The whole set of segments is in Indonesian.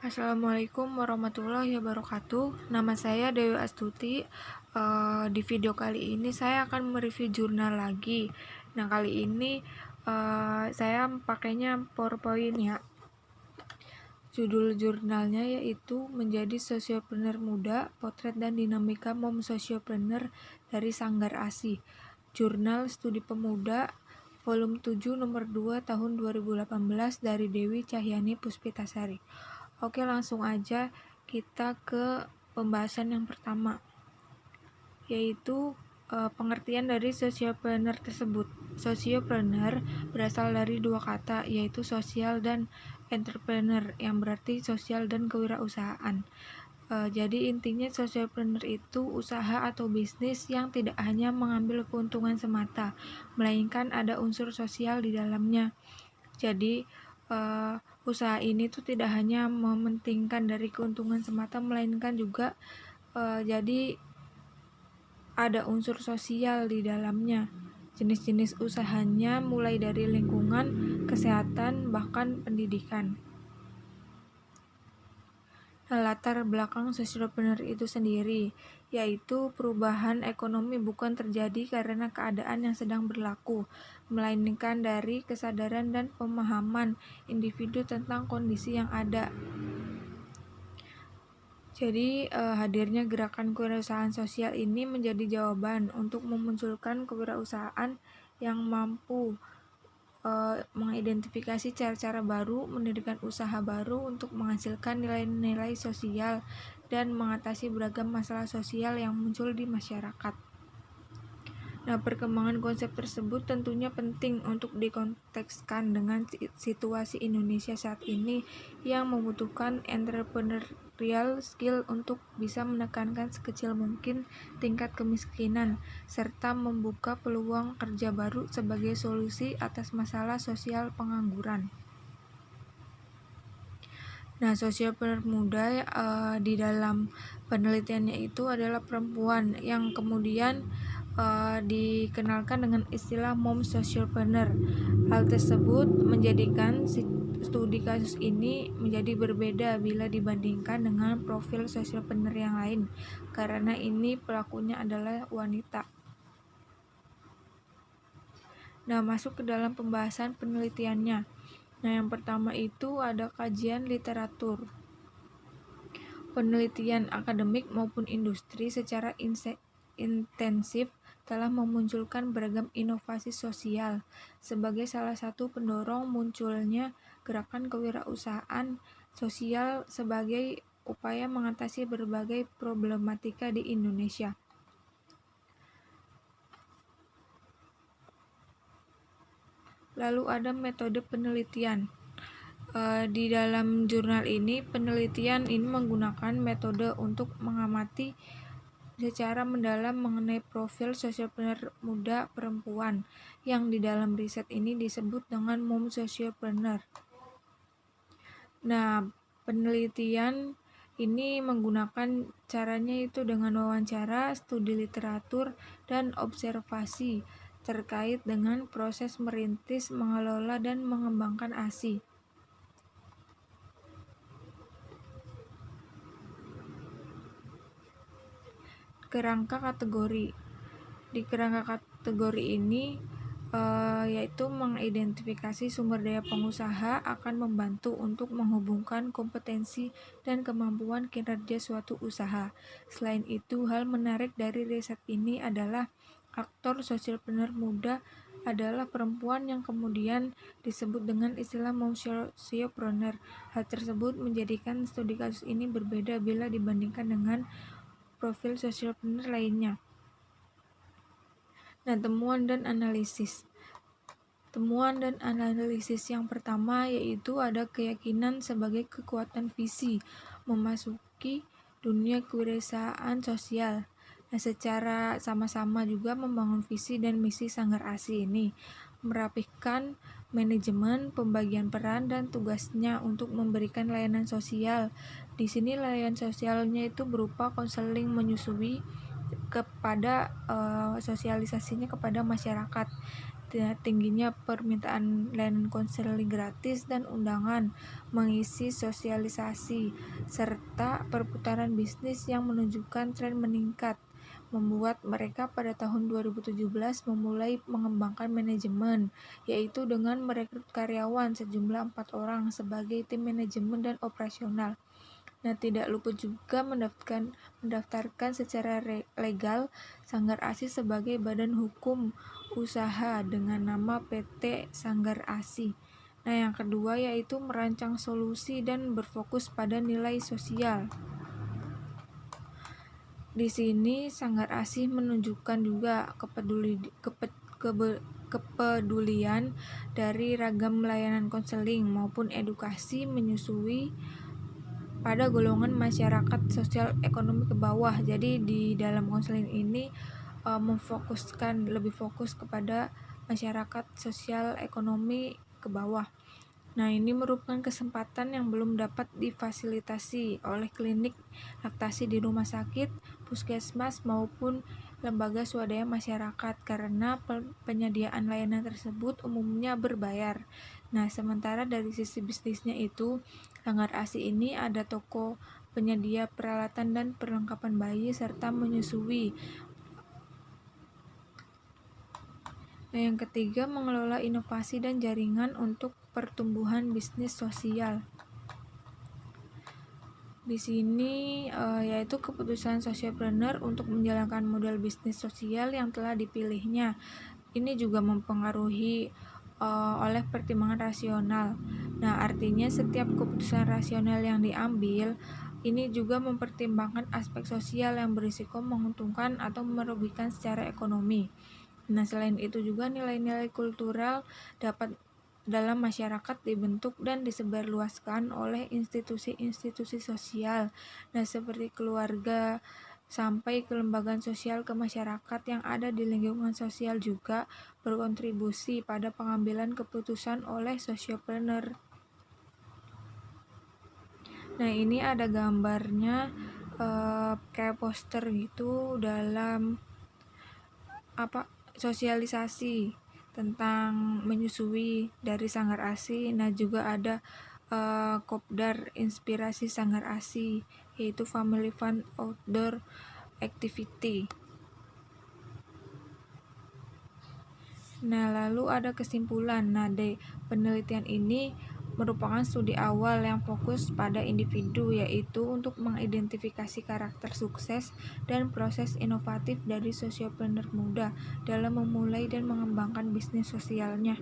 Assalamualaikum warahmatullahi wabarakatuh. Nama saya Dewi Astuti. Di video kali ini saya akan mereview jurnal lagi. Nah, kali ini saya pakainya PowerPoint ya. Judul jurnalnya yaitu Menjadi Sosiopreneur Muda, Potret dan Dinamika Mom Sosiopreneur dari Sanggar ASI. Jurnal Studi Pemuda, volume 7 nomor 2 tahun 2018 dari Dewi Cahyani Puspitasari. Oke, langsung aja kita ke pembahasan yang pertama, yaitu pengertian dari sosiopreneur tersebut. Sosiopreneur berasal dari dua kata, yaitu sosial dan entrepreneur, yang berarti sosial dan kewirausahaan. Jadi intinya sosiopreneur itu usaha atau bisnis yang tidak hanya mengambil keuntungan semata, melainkan ada unsur sosial di dalamnya. Jadi usaha ini tuh tidak hanya mementingkan dari keuntungan semata, melainkan juga jadi ada unsur sosial di dalamnya. Jenis-jenis usahanya mulai dari lingkungan, kesehatan, bahkan pendidikan. Latar belakang sosiopreneur itu sendiri, yaitu perubahan ekonomi bukan terjadi karena keadaan yang sedang berlaku, melainkan dari kesadaran dan pemahaman individu tentang kondisi yang ada. Jadi hadirnya gerakan kewirausahaan sosial ini menjadi jawaban untuk memunculkan kewirausahaan yang mampu mengidentifikasi cara-cara baru, mendirikan usaha baru untuk menghasilkan nilai-nilai sosial dan mengatasi beragam masalah sosial yang muncul di masyarakat. Nah, perkembangan konsep tersebut tentunya penting untuk dikontekskan dengan situasi Indonesia saat ini yang membutuhkan entrepreneurial skill untuk bisa menekankan sekecil mungkin tingkat kemiskinan, serta membuka peluang kerja baru sebagai solusi atas masalah sosial pengangguran. Nah, sosiopreneur muda di dalam penelitiannya itu adalah perempuan yang kemudian dikenalkan dengan istilah mom sosiopreneur. Hal tersebut menjadikan studi kasus ini menjadi berbeda bila dibandingkan dengan profil sosiopreneur yang lain, karena ini pelakunya adalah wanita. Nah, masuk ke dalam pembahasan penelitiannya. Nah, yang pertama itu ada kajian literatur. Penelitian akademik maupun industri secara intensif telah memunculkan beragam inovasi sosial sebagai salah satu pendorong munculnya gerakan kewirausahaan sosial sebagai upaya mengatasi berbagai problematika di Indonesia. Lalu ada metode penelitian. Di dalam jurnal ini, penelitian ini menggunakan metode untuk mengamati secara mendalam mengenai profil sosiopreneur muda perempuan yang di dalam riset ini disebut dengan mom sosiopreneur. Nah, penelitian ini menggunakan caranya itu dengan wawancara, studi literatur, dan observasi terkait dengan proses merintis, mengelola, dan mengembangkan ASI. Kerangka kategori. Di kerangka kategori ini yaitu mengidentifikasi sumber daya pengusaha akan membantu untuk menghubungkan kompetensi dan kemampuan kinerja suatu usaha. Selain itu, hal menarik dari riset ini adalah aktor sosiopreneur muda adalah perempuan yang kemudian disebut dengan istilah mom sosiopreneur. Hal tersebut menjadikan studi kasus ini berbeda bila dibandingkan dengan profil sosiopreneur lainnya. Nah, temuan dan analisis. Temuan dan analisis yang pertama yaitu ada keyakinan sebagai kekuatan visi memasuki dunia kewirausahaan sosial. Nah, secara sama-sama juga membangun visi dan misi Sanggar ASI ini, merapihkan manajemen, pembagian peran dan tugasnya untuk memberikan layanan sosial. Di sini layanan sosialnya itu berupa konseling menyusui kepada sosialisasinya kepada masyarakat. tingginya permintaan layanan konseling gratis dan undangan mengisi sosialisasi, serta perputaran bisnis yang menunjukkan tren meningkat, membuat mereka pada tahun 2017 memulai mengembangkan manajemen, yaitu dengan merekrut karyawan sejumlah 4 orang sebagai tim manajemen dan operasional. Nah, tidak luput juga mendaftarkan secara legal Sanggar ASI sebagai badan hukum usaha dengan nama PT Sanggar ASI. Nah, yang kedua yaitu merancang solusi dan berfokus pada nilai sosial. Di sini Sanggar ASI menunjukkan juga kepedulian dari ragam layanan konseling maupun edukasi menyusui pada golongan masyarakat sosial ekonomi ke bawah. Jadi di dalam konseling ini lebih fokus kepada masyarakat sosial ekonomi ke bawah. Nah, ini merupakan kesempatan yang belum dapat difasilitasi oleh klinik laktasi di rumah sakit, puskesmas, maupun lembaga swadaya masyarakat karena penyediaan layanan tersebut umumnya berbayar. Nah, sementara dari sisi bisnisnya itu, Sanggar ASI ini ada toko penyedia peralatan dan perlengkapan bayi serta menyusui. Nah, yang ketiga, mengelola inovasi dan jaringan untuk pertumbuhan bisnis sosial. Di sini yaitu keputusan sociopreneur untuk menjalankan model bisnis sosial yang telah dipilihnya. Ini juga mempengaruhi oleh pertimbangan rasional. Nah, artinya setiap keputusan rasional yang diambil ini juga mempertimbangkan aspek sosial yang berisiko menguntungkan atau merugikan secara ekonomi. Nah, selain itu juga nilai-nilai kultural dalam masyarakat dibentuk dan disebarluaskan oleh institusi-institusi sosial. Nah, seperti keluarga sampai kelembagaan sosial ke masyarakat yang ada di lingkungan sosial juga berkontribusi pada pengambilan keputusan oleh sociopreneur. Nah, ini ada gambarnya kayak poster gitu dalam sosialisasi tentang menyusui dari Sanggar ASI. Nah, juga ada kopdar inspirasi Sanggar ASI, yaitu Family Fun Outdoor Activity. Nah, lalu ada kesimpulan. Nah, dari penelitian ini merupakan studi awal yang fokus pada individu, yaitu untuk mengidentifikasi karakter sukses dan proses inovatif dari sociopreneur muda dalam memulai dan mengembangkan bisnis sosialnya.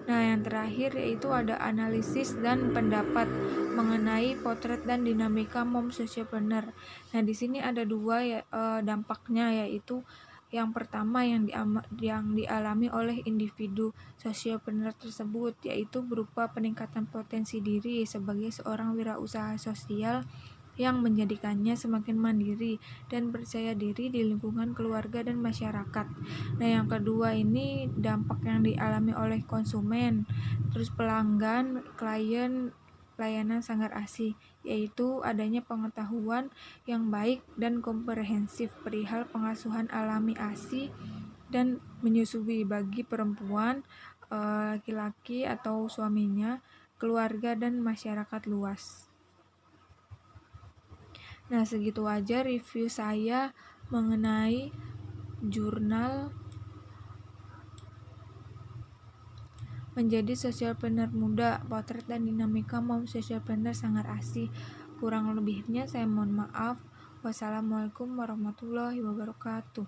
Nah, yang terakhir yaitu ada analisis dan pendapat mengenai potret dan dinamika mom sociopreneur. Nah, di sini ada dua dampaknya, yaitu yang pertama yang dialami oleh individu sociopreneur tersebut, yaitu berupa peningkatan potensi diri sebagai seorang wirausaha sosial yang menjadikannya semakin mandiri dan percaya diri di lingkungan keluarga dan masyarakat. Nah, yang kedua ini dampak yang dialami oleh konsumen, terus pelanggan, klien layanan Sanggar ASI, yaitu adanya pengetahuan yang baik dan komprehensif perihal pengasuhan alami ASI dan menyusui bagi perempuan, laki-laki atau suaminya, keluarga, dan masyarakat luas. Nah, segitu aja review saya mengenai jurnal Menjadi Sociopreneur Muda, Potret dan Dinamika Mom Sociopreneur Sanggar ASI. Kurang lebihnya saya mohon maaf. Wassalamualaikum warahmatullahi wabarakatuh.